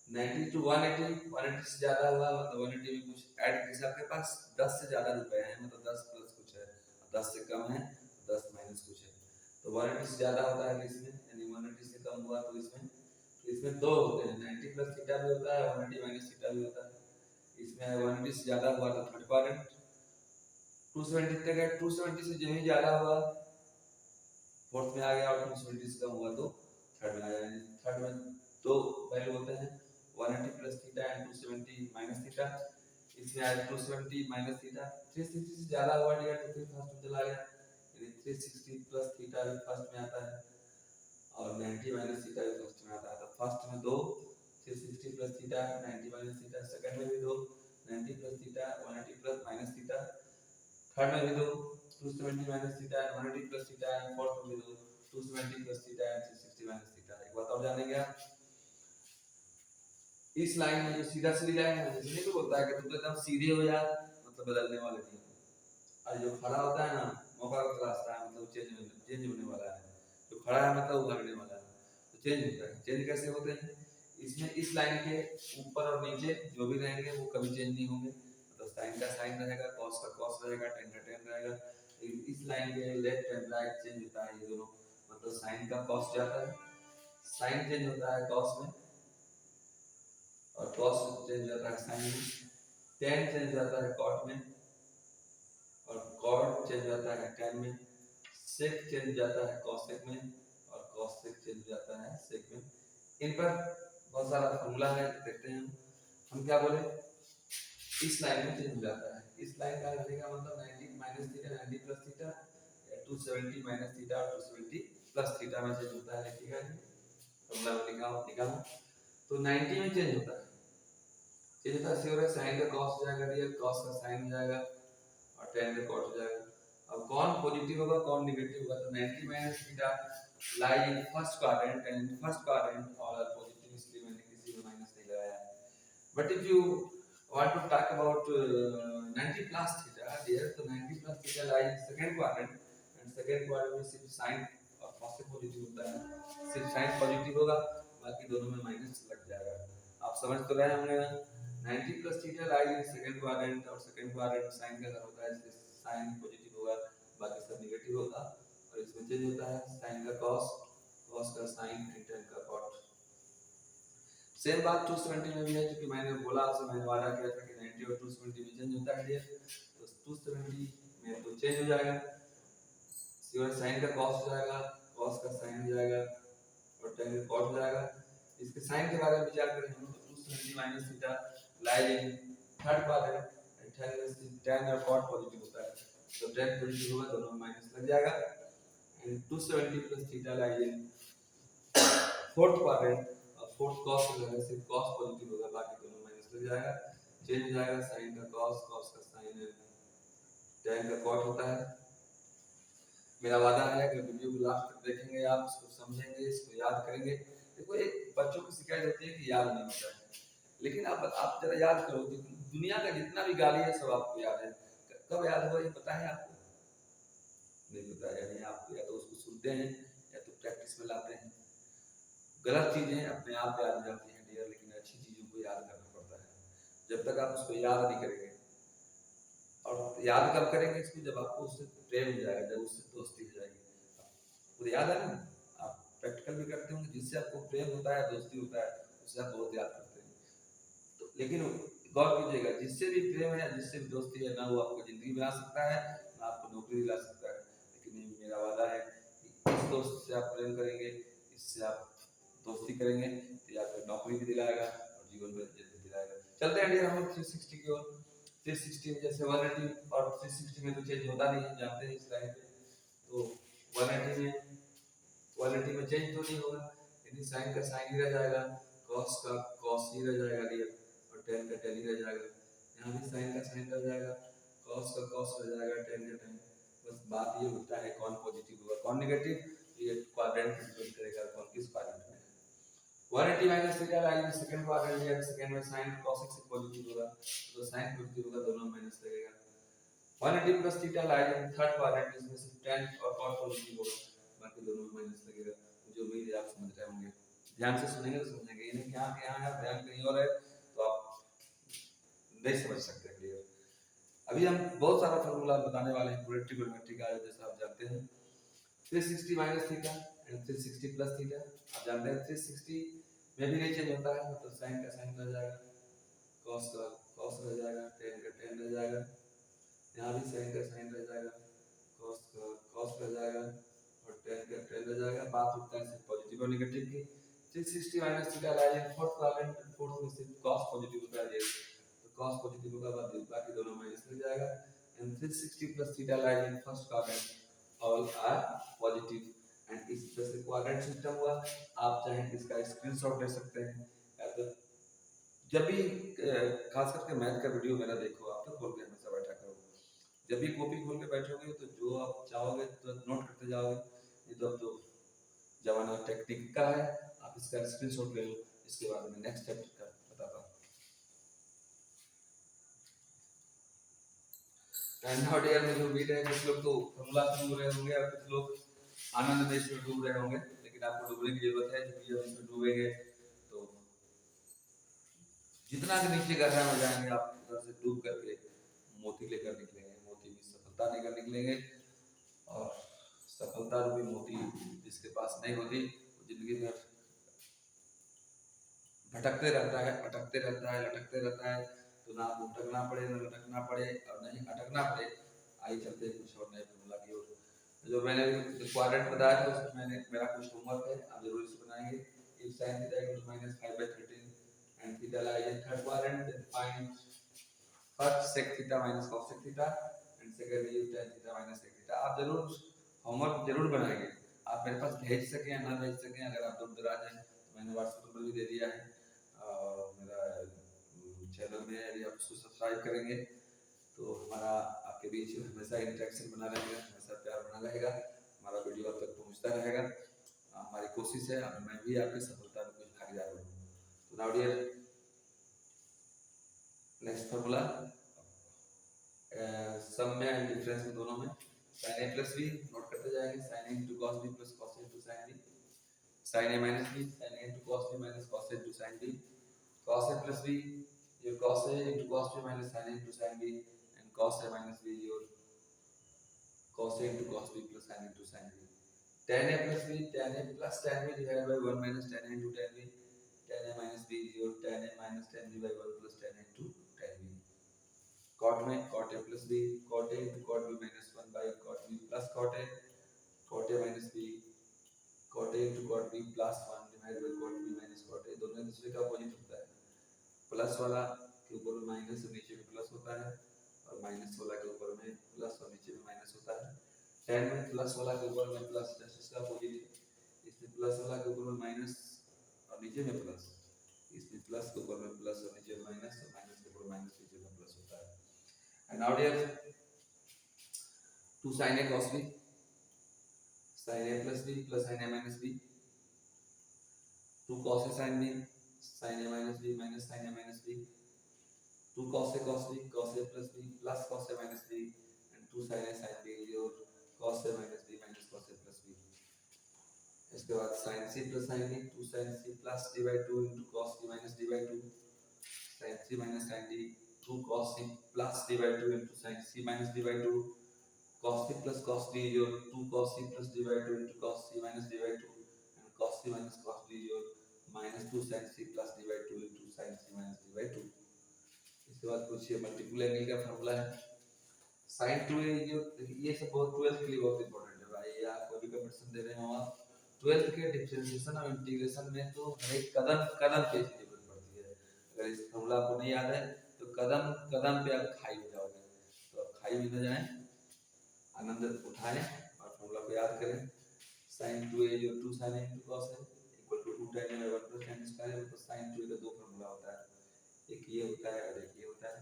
90 टू 180, 180 से ज्यादा हुआ मतलब 180 में कुछ ऐड, जैसे आपके पास 10 से ज्यादा रुपए हैं मतलब 10 प्लस कुछ है, 10 से कम है 10 माइनस कुछ है, तो 180 से ज्यादा होता है इसमें, यानी 180 से कम हुआ तो इसमें दो होते हैं, 90 प्लस थीटा भी होता है, 180 माइनस थीटा भी होता है। इसमें 180 से ज्यादा हुआ तो थर्ड क्वाड्रेंट, 270 तक है, 270 से जो ही ज्यादा हुआ फोर्थ में आ गया, और 270 से कम हुआ तो थर्ड में आ गया। थर्ड में दो वैल्यू होते हैं 180 plus theta and 270 minus theta. इसमें आया 270 माइनस थीटा, 360 से ज्यादा हुआ डियर तो फिर फर्स्ट में चला गया, यानी 360 प्लस थीटा भी फर्स्ट में आता है और 90 माइनस थीटा भी फर्स्ट में आता है। तो फर्स्ट में दो 360 plus theta 90 minus theta, second में भी दो 90 plus theta 180 plus minus theta, third में भी दो 270 minus theta 180 plus theta, and fourth में भी दो 270 plus theta and 360 minus theta. एक बात और जानेंगे आप, इस लाइन में जो सीधा सीधी लाइन है इसलिए तो बोलता है कि तुम तो एकदम सीधे हो यार, मतलब बदलने वाले नहीं हो, और जो खड़ा होता है ना मौका का रास्ता है, मतलब चेंज होने वाला है, जो खड़ा है मतलब उभरने वाला है, तो चेंज होता है। चेंज कैसे होते हैं, इसमें इस लाइन के ऊपर और नीचे जो भी रहेंगे वो कभी चेंज नहीं होंगे, मतलब साइन का साइन रहेगा, कॉस का कॉस रहेगा, टेन का टेन रहेगा। इस लाइन के लेफ्ट एंड राइट चेंज होता है ये दोनों, मतलब साइन का कॉस जाता है, साइन चेंज होता है कॉस में, और कॉस चेंज जाता है साइन में, टेन चेंज जाता है कॉट में, और कॉट चेंज जाता है टेन में, सेक चेंज जाता है कॉसेक में, और कॉसेक चेंज जाता है सेक में। इन पर बहुत सारा फॉर्मूला है, देखते हैं हम क्या बोले, इस लाइन में चेंज हो जाता है, इस लाइन का रहने का मतलब 90 माइनस थीटा 90 प्लस थीटा या 270 माइनस थीटा और 270 प्लस थीटा में चेंज होता है, ठीक है फॉर्मूला में निकाला तो 90 में चेंज होता है, चेंज होता है सिर्फ साइन का कॉस हो जाएगा, रियल कॉस का साइन हो जाएगा और टेन का कॉट हो जाएगा। अब कौन पॉजिटिव होगा कौन नेगेटिव होगा, तो 90 minus theta lie in first quadrant and first quadrant all are positive, इसलिए मैंने किसी में माइनस नहीं लगाया है। But if you want to talk about 90 plus theta there, so 90 plus theta lie in second quadrant and second quadrant में सिर्फ sin और cos से पॉजिटिव होता है, सिर्फ sin पॉजिटिव होगा बाकी दोनों में माइनस लग जाएगा। आप समझ तो रहे होंगे 90 plus theta lie in second quadrant और second quadrant sin का घर होता है, इसलिए sin पॉजिटिव होगा बाकी सब नेगेटिव होगा, और इसमें चेंज होता है sin का cos, cos का sin and tan का cot। सेम बात 270 में भी है, क्योंकि मैंने बोला आपसे, मैंने वादा किया था कि 90 और 270 में चेंज होता है, तो 270 में तो चेंज हो जाएगा, सिवाय साइन का कॉस हो जाएगा, कॉस का साइन हो जाएगा और tan का कॉट हो जाएगा। इसके साइन के बारे में विचार करें हम, तो 270 minus theta lies in third quadrant and tan और कॉट पॉजिटिव होता है, तो tan पॉजिटिव होगा दोनों में माइनस लग जाएगा, and 270 plus theta lies in fourth quadrant, fourth cos हो जाएगा, सिर्फ कॉस पॉजिटिव होगा बाकी दोनों माइनस लग जाएगा, चेंज हो जाएगा साइन का कॉस, कॉस का साइन, tan का कॉट होता है। मेरा वादा है कि वीडियो को लास्ट तक देखेंगे आप, इसको समझेंगे, इसको याद करेंगे। देखो एक बच्चों की शिकायत होती है कि याद नहीं होता है, लेकिन आप जरा याद करो कि दुनिया का जितना भी गाली है सब आपको याद है, कब याद हुआ ये पता है आपको, नहीं पता है, यानी आप या तो उसको सुनते हैं या तो प्रैक्टिस में लाते हैं। गलत चीजें अपने आप याद हो जाती हैं डियर, लेकिन अच्छी चीजों को याद करना पड़ता है, जब तक आप उसको याद नहीं करेंगे, और याद कब करेंगे इसको, जब आपको उससे प्रेम हो जाएगा, जब उससे दोस्ती हो जाएगी, आपको याद है ना, आप प्रैक्टिकल भी करते होंगे, जिससे आपको प्रेम होता है दोस्ती होता है उससे आप बहुत याद करते हैं, तो लेकिन गौर कीजिएगा जिससे भी प्रेम है जिससे भी दोस्ती है ना वो आपको जिंदगी बना सकता है ना आपको नौकरी दिला सकता है, लेकिन मेरा वादा है कि इस दोस्त से आप प्रेम करेंगे, इससे आप दोस्ती करेंगे तो या फिर नौकरी भी दिलाएगा और जीवन में इज्जत भी दिलाएगा। चलते हैं डियर हम लोग 360 की ओर। 360 में जैसे 180 और 360 में तो चेंज होता नहीं है, जानते हैं इस लाइन पे, तो 180 में चेंज तो नहीं होगा, यानी साइन का साइन ही रह जाएगा, कॉस का कॉस ही रह जाएगा डियर, और tan का tan ही रह जाएगा, यहाँ भी साइन का साइन रह जाएगा, कॉस का कॉस रह जाएगा, tan का tan। बस बात ये होता है कौन पॉजिटिव होगा कौन नेगेटिव, ये क्वाड्रेंट डिपेंड करेगा कौन किस क्वाड्रेंट में है। 180 माइनस थीटा लाइन में सेकंड क्वाड्रेंट है, सेकंड में sin cos x पॉजिटिव होगा तो sin पॉजिटिव होगा, दोनों माइनस लगेगा। 180 प्लस थीटा लाइन में थर्ड क्वाड्रेंट, इसमें सिर्फ tan और cos पॉजिटिव होगा बाकी दोनों में माइनस लगेगा। मुझे उम्मीद है आप समझ रहे होंगे, ध्यान से सुनेंगे तो समझेंगे, ये नहीं कि हाँ यहाँ है ध्यान कहीं और है तो आप नहीं समझ सकते क्लियर। अभी हम बहुत सारा फार्मूला बताने वाले हैं पूरे ट्रिग्नोमेट्री का, जैसा आप जानते हैं 360 minus theta and 360 plus theta, आप जानते हैं 360 में भी नहीं चेंज होता है, मतलब साइन का साइन रह जाएगा, कॉस का कॉस रह जाएगा, tan का tan रह जाएगा, यहाँ भी साइन का साइन रह जाएगा, कॉस का कॉस रह जाएगा और tan का tan रह जाएगा। बात होता है सिर्फ पॉजिटिव और नेगेटिव की, 360 minus theta lies in fourth quadrant, fourth में से cos पॉजिटिव होता है, तो cos पॉजिटिव होगा बाकी दोनों माइनस में जाएगा। And 360 plus theta lies in first quadrant, all are positive. And इस तरह से क्वाड्रेंट सिस्टम हुआ। आप चाहें इसका स्क्रीनशॉट ले सकते हैं, या तो जब भी खास करके मैथ का वीडियो मेरा देखो, आप तो खोल के हमेशा बैठा करो। जब भी कॉपी खोल के बैठोगे तो जो आप चाहोगे तो नोट करते जाओगे, नहीं तो अब तो जमाना टेक्निक का है, आप इसका स्क्रीनशॉट ले लो, इसके बाद में नेक्स्ट चैप्टर का बताता हूँ। एंड नाउ डियर में जो उम्मीद है कुछ लोग तो फॉर्मूला से डूब रहे होंगे और कुछ लोग आनंद में इसमें डूब रहे होंगे, लेकिन आपको डूबने की जरूरत है, क्योंकि जब इसमें डूबेंगे तो जितना भी नीचे गहरा में जाएंगे आप उधर से डूब करके मोती लेकर निकलेंगे, मोती की सफलता लेकर निकलेंगे। और सफलता रूपी मोती जिसके पास नहीं होती वो जिंदगी भर भटकते रहता है, अटकते रहता है, लटकते रहता है। तो ना आपको भटकना पड़े, ना लटकना पड़े, और नहीं अटकना पड़े। आइए चलते हैं कुछ और नए फॉर्मूला की ओर। जो मैंने क्वाड्रेंट बताया था उसमें मैंने मेरा कुछ होमवर्क है, आप जरूर इसे बनाएंगे। if sin theta equals minus 5/13 and theta lies in third quadrant, then find first sec theta minus cos sec theta and second is tan theta minus sec theta। आप जरूर होमवर्क जरूर बनाएंगे। आप मेरे पास भेज सकें या ना भेज सकें, अगर आप दूर दराज हैं तो मैंने व्हाट्सएप नंबर भी दे दिया है, और मेरा चैनल में यदि आप सब्सक्राइब करेंगे तो हमारा आपके बीच हमेशा इंटरेक्शन बना रहेगा, हमेशा प्यार बना रहेगा, हमारा वीडियो आप तक पहुंचता रहेगा। हमारी कोशिश है अब मैं भी आपकी सफलता में कुछ भागीदार बनूं। तो नाउ डियर, नेक्स्ट फार्मूला सम में एंड डिफरेंस में दोनों में sin a plus b note करते जाएंगे। sin a into cos b plus cos a into sin b, sin a minus b, sin a into cos b minus cos a into sin b, cos a plus b, your cos a into cos b minus sin a into sin b, and cos a minus b, your cos a into cos b plus sin a into sin b। tan a plus b, tan a plus tan b divided by 1 minus tan a into tan b, tan a minus b is your tan a minus tan b by 1 plus tan a into tan b। cot में cot a plus b, cot a into cot b minus 1 by cot b plus cot a, cot a minus b, cot a into cot b plus 1 divided by cot b minus cot a, दोनों एक दूसरे का opposite होता है। Plus वाला के ऊपर में माइनस और नीचे में प्लस होता है, और माइनस वाला के ऊपर में प्लस और नीचे में माइनस होता है। tan में प्लस वाला के ऊपर में प्लस, जस्ट इसका अपोजिट है। इसमें प्लस वाला के ऊपर में माइनस और नीचे में प्लस, इसमें प्लस के ऊपर में प्लस और नीचे में माइनस, और माइनस के ऊपर माइनस नीचे में प्लस होता है। And now dear, 2 sin a cos b, sin a plus b plus sin a minus b, 2 cos a sin b, sin a minus b minus sin a minus b, 2 cos a cos b, cos a plus b plus cos a minus b, and 2 sin a sin b is your cos a minus b minus cos a plus b। इसके बाद sin c plus sin d, 2 sin c plus d by 2 into cos d minus d by 2, sin c minus sin d, 2 cos c plus d by 2 into sin c minus d by 2, cos c plus cos d is your 2 cos c plus d by 2 into cos c minus d by 2, and cos c minus cos d is your minus 2 sin c plus d by 2 into sin c minus d by 2। इसके बाद कुछ ये multiple angle का formula है। sin 2a ये सब बहुत 12th के लिए बहुत इंपॉर्टेंट है भाई, आप कोई भी कंपटीशन दे रहे हो आप 12th के डिफरेंशिएशन और इंटीग्रेशन में तो हर एक कदम कदम पे जरूरत पड़ती है। अगर इस फार्मूला आपको नहीं याद है तो कदम कदम पे आप खाई हो जाओगे। तो आप खाई में न जाएं, आनंद उठाएं और फार्मूला को याद करें। sin 2a जो 2 sin a into cos a equal to 2 tan a by 1 plus tan square, तो sin 2a का दो फार्मूला होता है, एक ये होता है और एक ये होता है।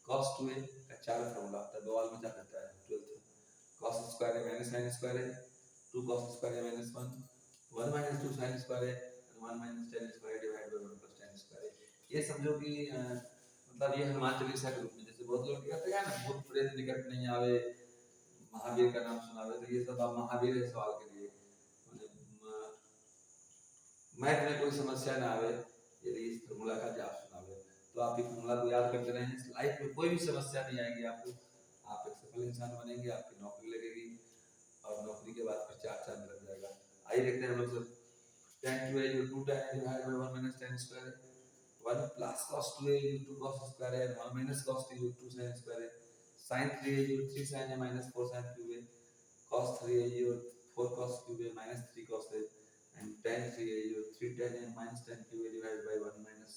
cos 2a का चार फार्मूला होता है, दो वाल में जा करता है 12th में। cos square a minus sin square a, 2 cos square a minus 1, 1 minus 2 sin square a, and 1 minus tan square divide by 1 plus tan square a। ये समझो कि मतलब ये हनुमान चालीसा के रूप में, जैसे बहुत लोग कहते हैं ना भूत प्रेत निकट नहीं आवे, महावीर का नाम सुना हुआ, तो ये सब आप महावीर है सवाल के लिए। मैथ में कोई समस्या ना आवे यदि इस फार्मूला का जाप सुनावे, तो आप ये फार्मूला को याद करते रहें, लाइफ में कोई भी समस्या नहीं आएगी आपको, आप एक सफल इंसान बनेंगे, आपकी नौकरी लगेगी, और नौकरी के बाद फिर 4 चांद लग जाएगा। आइए देखते हैं हम लोग सब। tan 2a 2 tan a divided by 1 minus tan square, 1 plus cos 2a 2 cos square and 1 minus cos 2 2 sin square, sin 3a 3 sin a minus 4 sin cube a, cos 3a 4 cos cube a minus 3 cos a, and tan 3a 3 tan n minus tan q divide by 1 minus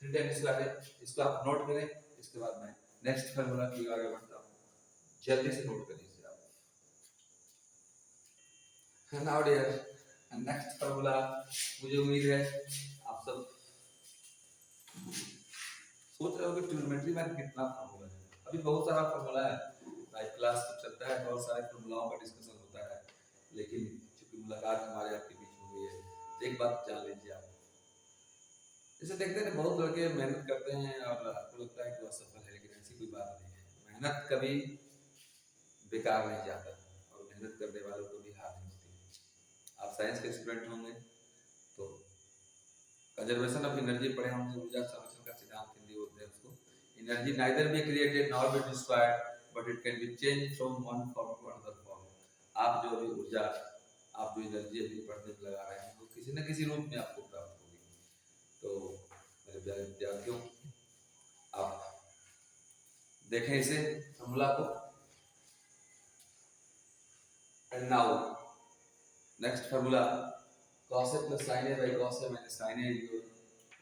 3 tan square है। इसको आप note करें, इसके बाद मैं next formula की आगे बढ़ता हूँ, जल्दी से नोट करिए इसे आप। नाउ डियर नेक्स्ट फार्मूला, मुझे उम्मीद है आप सब सोच रहे हो कि ट्रिग्नोमेट्री में कितना फार्मूला है। अभी बहुत सारा फार्मूला है, लाइव क्लास चलता है, बहुत सारे फार्मूलाओं का डिस्कशन होता है, लेकिन चूंकि मुलाकात हमारे आपके बीच हो गई है तो एक बात जान लीजिए आप। जैसे देखते हैं बहुत लड़के मेहनत करते हैं और आपको लगता है कि वो सफल है, लेकिन ऐसी कोई बात नहीं है। मेहनत कभी बेकार नहीं जाता और मेहनत करने वालों को भी हार नहीं होती। आप साइंस के स्टूडेंट होंगे तो कंजर्वेशन ऑफ एनर्जी पढ़े होंगे, ऊर्जा संरक्षण का सिद्धांत हिंदी बोलते हैं उसको। Energy neither be created nor be destroyed but it can be change from one form to another form. आप जो भी ऊर्जा, आप जो एनर्जी अभी पढ़ने में लगा रहे हैं वो किसी न किसी रूप में आपको प्राप्त होगी। तो मेरे प्यारे विद्यार्थियों, आप देखें इसे फार्मूला को। And now next formula, cos a plus sin a by cos a minus sin a equal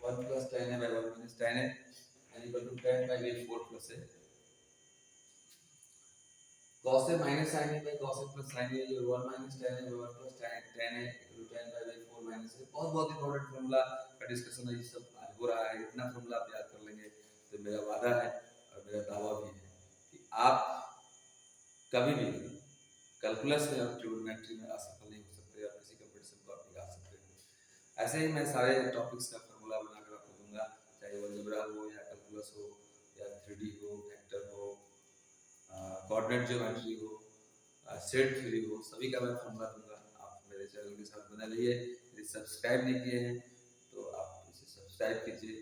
1 plus tan a by 1 minus tan a and equal to tan pi by 4 plus a। cos a minus sin a by cos a plus sin a equal 1 minus tan a by 1 plus tan a equal to tan pi by 4 minus a। बहुत important formula का discussion है, ये सब आज हो रहा है। इतना फार्मूला आप याद कर लेंगे तो मेरा वादा है और मेरा दावा भी है कि आप कभी भी कैलकुलस में और ट्रिग्नोमेट्री में असफल नहीं हो सकते और किसी कंपटीशन को आप निकाल सकते हैं। ऐसे ही मैं सारे टॉपिक्स का फार्मूला बनाकर आपको दूंगा, चाहे वो अलजेब्रा हो या कैलकुलस हो या 3D हो, वेक्टर हो, कोऑर्डिनेट ज्योमेट्री हो, सेट थ्योरी हो, सभी का मैं फार्मूला दूंगा। आप मेरे चैनल के साथ बने रहिए। यदि सब्सक्राइब नहीं किए हैं तो आप इसे सब्सक्राइब कीजिए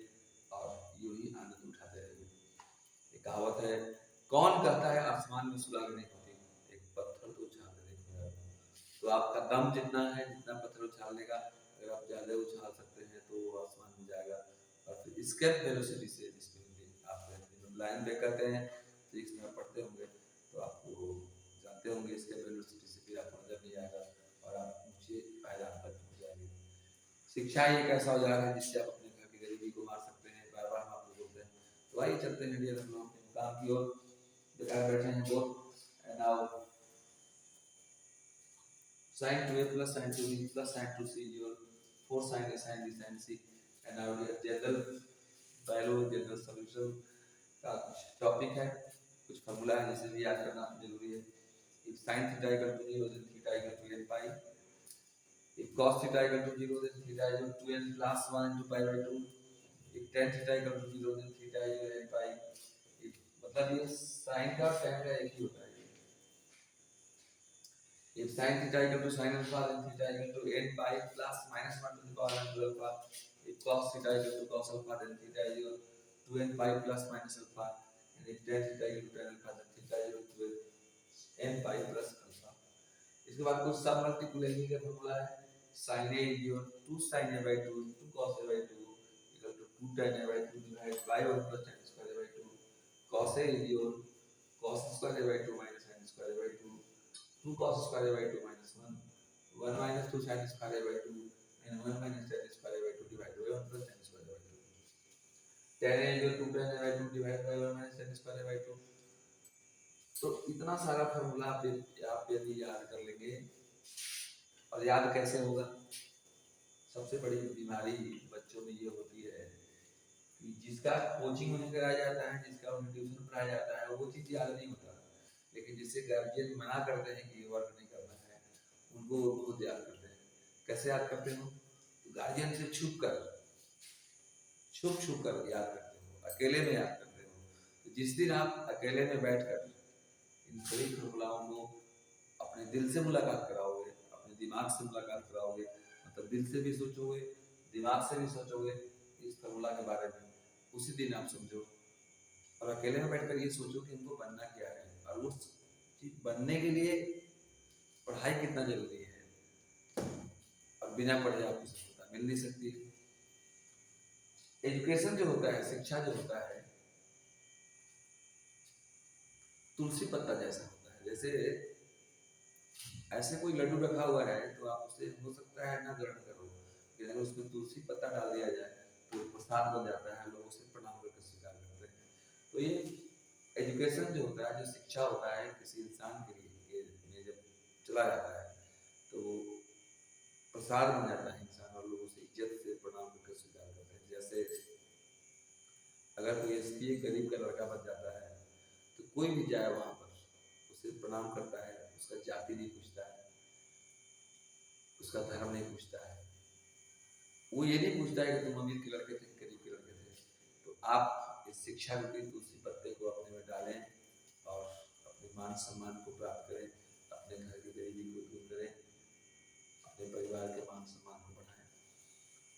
और यूं ही आनंद उठाते रहिए। एक कहावत है, कौन कहता है आसमान में सुराग नहीं होती, एक पत्थर तो उछाल के देखो। तो आपका दम जितना है, जितना पत्थर उछालने का, अगर आप ज्यादा उछाल सकते हैं तो वो आसमान में जाएगा। और फिर स्केप वेलोसिटी से, जिसमें आप लाइन ब्रेक कहते हैं, तो इसमें आप पढ़ते होंगे तो आपको जानते होंगे, स्केप वेलोसिटी से फिर आपको नजर नहीं आएगा और आप ऊंचे पायदान पर पहुंच जाएंगे। शिक्षा एक ऐसा औजार है जिससे आप अपने घर की गरीबी को मार सकते हैं, बार बार हम आपको बोलते हैं। तो आइए चलते हैं डियर, हम लोग अपने मुकाम की ओर बेकार बैठे हैं वो। And now sin 2a plus sin 2b plus sin 2c equal 4 sin a sin b sin c। And now dear, general value, general solution का टॉपिक है, कुछ फार्मूला है जिसे भी याद करना जरूरी है। if sin theta equal to 0 then theta equal to n pi, if cos theta equal to 0 then theta equal to n plus 1 into pi by 2, if tan theta equal to 0 then theta equal to n pi। मतलब ये sin का और tan का एक ही होता है। if sin theta equal to sin alpha then theta equal to n pi plus minus 1 to the power n alpha। if cos theta equal to cos alpha then theta equal to n pi plus minus alpha। and if tan theta equal to tan alpha then theta equal to n pi plus alpha। इसके बाद कुछ सब multiplication का formula है, sin a equal to sin a by 2 into cos a by 2 equal to 2 tan a by 2 divided by 1 plus tan square a by 2। cos a equal cos square a by 2 minus sin square a by 2, 2 cos square a by 2 minus 1, 1 minus 2 sin square a by 2 and 1 minus tan square a by 2 divided by 1 plus tan square a by 2। tan a equal to tan a by 2 divided by 1 minus tan square a by 2। तो इतना सारा formula आप यदि याद कर लेंगे, और याद कैसे होगा? सबसे बड़ी बीमारी बच्चों में ये होती है कि जिसका कोचिंग उन्हें कराया जाता है, जिसका उन्हें ट्यूशन पढ़ाया जाता है, वो चीज़ याद नहीं होता, लेकिन जिससे गार्जियन मना करते हैं कि ये वर्क नहीं करना है, उनको वो खुद याद करते हैं। कैसे याद करते हो? तो गार्जियन से छुप कर याद करते हो, अकेले में याद करते हो। तो जिस दिन आप अकेले में बैठकर इन सभी फार्मूलाओं को अपने दिल से मुलाकात कराओगे, अपने दिमाग से मुलाकात कराओगे, मतलब दिल से भी सोचोगे, दिमाग से भी सोचोगे इस फार्मूला के बारे में, उसी दिन आप समझो। और अकेले में बैठकर ये सोचो कि इनको बनना क्या है, और उस चीज बनने के लिए पढ़ाई कितना जरूरी है। और बिना पढ़े आपको सफलता मिल नहीं सकती। एजुकेशन जो होता है, शिक्षा जो होता है, तुलसी पत्ता जैसा होता है। जैसे ऐसे कोई लड्डू रखा हुआ है तो आप उसे हो सकता है ना ग्रहण करो, लेकिन अगर अगर उसमें तुलसी पत्ता डाल दिया जाए तो प्रसाद बन जाता है, लोग उसे प्रणाम करके स्वीकार करते हैं। तो ये एजुकेशन जो होता है, जो शिक्षा होता है किसी इंसान के लिए में जब चला जाता है तो प्रसाद बन जाता है इंसान, और लोग उसे इज्जत से प्रणाम करके स्वीकार करते हैं। जैसे अगर कोई एसपी गरीब का लड़का बच जाता है तो कोई भी जाए वहां पर उसे प्रणाम करता है, उसका जाति नहीं पूछता है, उसका धर्म नहीं पूछता है, वो ये नहीं पूछता है कि तुम अमीर के लड़के थे गरीब के लड़के थे। तो आप इस शिक्षा रूपी तुलसी पत्ते को अपने में डालें और अपने मान सम्मान को प्राप्त करें, अपने घर की गरीबी को दूर करें, अपने परिवार के मान सम्मान को बढ़ाएं।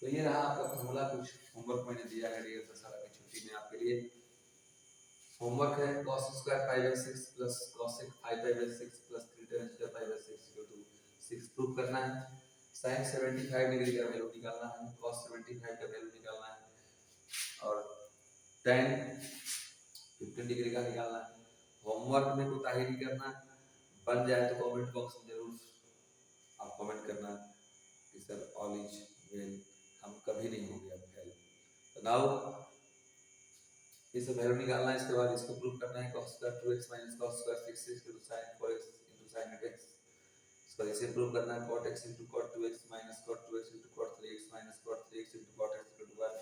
तो ये रहा आपका फॉर्मूला, कुछ होमवर्क मैंने दिया है डेढ़ दशहरा की छुट्टी में आपके लिए। होमवर्क है cos स्क्वायर 5/6 plus cosec 5/6 plus 3 tan square 5/6 equal to 6 prove करना है। sin 75 डिग्री का वैल्यू निकालना है, cos 75 का वैल्यू निकालना है और tan 15 डिग्री का निकालना है। होमवर्क में कोताही नहीं करना, बन जाए तो कमेंट बॉक्स में जरूर आप कमेंट करना कि सर ऑल इज वेल, हम कभी नहीं होंगे अब फेल। तो नाउ इस वैल्यू निकालना है, इसके बाद इसको प्रूव करना है cos square 2x minus cos square 6x sin 4x sin 8x। इसको इसे प्रूव करना है cot x cot 2x minus cot 2x cot 3x minus cot 3x cot x 1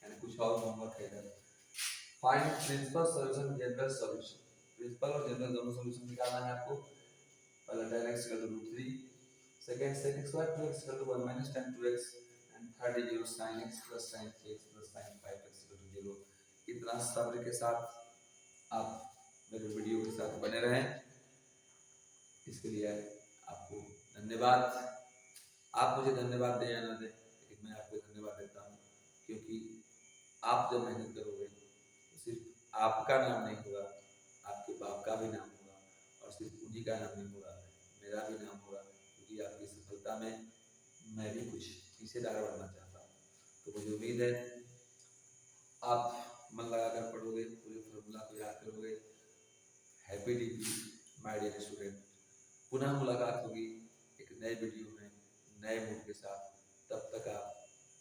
and कुछ और होमवर्क है इधर। Find principal solution general solution, principal और general दोनों सॉल्यूशन निकालना है आपको। पहला tan x √3, second sec square 2x 1 minus tan 2x and third is 0 sin x plus sin 3x plus sin 5x 0। इतना सब्र के साथ आप मेरे वीडियो के साथ बने रहें, इसके लिए आपको धन्यवाद। आप मुझे धन्यवाद दें या ना दें, लेकिन मैं आपको धन्यवाद देता हूँ, क्योंकि आप जब मेहनत करोगे तो सिर्फ आपका नाम नहीं होगा, आपके बाप का भी नाम होगा, और सिर्फ उन्हीं का नाम नहीं होगा, मेरा भी नाम होगा, क्योंकि आपकी सफलता में मैं भी कुछ हिस्सेदार बनना चाहता हूँ। तो मुझे उम्मीद है आप मन लगाकर पढ़ोगे, पूरे फॉर्मूला को याद करोगे। Happy DP my dear student, पुनः मुलाकात होगी एक नए वीडियो में नए मूड के साथ। तब तक आप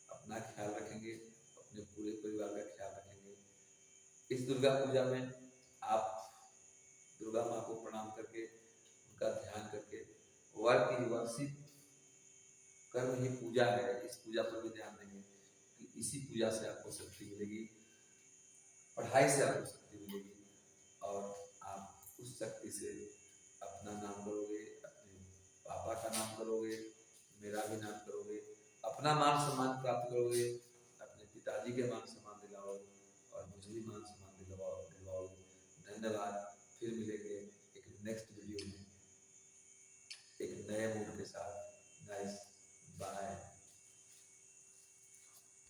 अपना ख्याल रखेंगे, अपने पूरे परिवार का ख्याल रखेंगे। इस दुर्गा पूजा में आप दुर्गा माँ को प्रणाम करके, उनका ध्यान करके, वर्क की वर्शिप कर्म ही पूजा है, इस पूजा पर भी ध्यान देंगे कि इसी पूजा से आपको शक्ति मिलेगी, पढ़ाई से आपको शक्ति मिलेगी, और आप उस शक्ति से अपना नाम करोगे, अपने पापा का नाम करोगे, मेरा भी नाम करोगे, अपना मान सम्मान प्राप्त करोगे, अपने पिताजी के मान सम्मान दिलाओगे और मुझे भी मान सम्मान दिलवाओगे। धन्यवाद। फिर मिलेंगे एक नेक्स्ट वीडियो में एक नए मूड के साथ। Nice, bye.